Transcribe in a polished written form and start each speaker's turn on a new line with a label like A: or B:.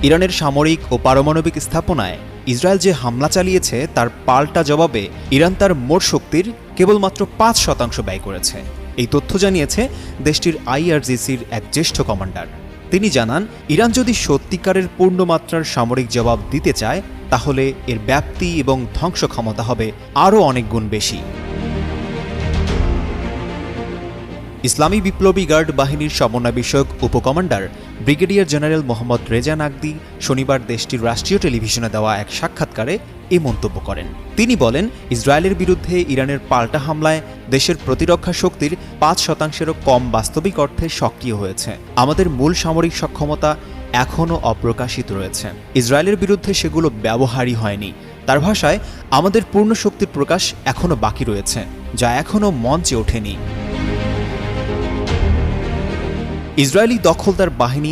A: ইরানের সামরিক ও পারমাণবিক স্থাপনায় ইসরায়েল যে হামলা চালিয়েছে তার পাল্টা জবাবে ইরান তার মোট শক্তির কেবলমাত্র ৫% ব্যয় করেছে। এই তথ্য জানিয়েছে দেশটির IRGCর এক জ্যেষ্ঠ কমান্ডার। তিনি জানান, ইরান যদি সত্যিকারের পূর্ণমাত্রার সামরিক জবাব দিতে চায় তাহলে এর ব্যাপ্তি এবং ধ্বংস ক্ষমতা হবে আরও অনেক গুণ বেশি। ইসলামী বিপ্লবী গার্ড বাহিনীর সমন্বয় বিষয়ক উপকমান্ডার brigadier general Mohammad Reza Naqdi শনিবার দেশটির রাষ্ট্রীয় টেলিভিশনে দেওয়া এক সাক্ষাৎকারে এই মন্তব্য করেন। তিনি বলেন, ইসরায়েলের বিরুদ্ধে ইরানের পাল্টা হামলায় দেশের প্রতিরক্ষা শক্তির ৫%-এরও কম বাস্তবিক অর্থে সক্রিয় হয়েছে। আমাদের মূল সামরিক সক্ষমতা এখনও অপ্রকাশিত রয়েছে। ইসরায়েলের বিরুদ্ধে সেগুলো ব্যবহারই হয়নি। তার ভাষায়, আমাদের পূর্ণ শক্তির প্রকাশ এখনও বাকি রয়েছে, যা এখনও মঞ্চে ওঠেনি। ইসরায়েলি দখলদার বাহিনী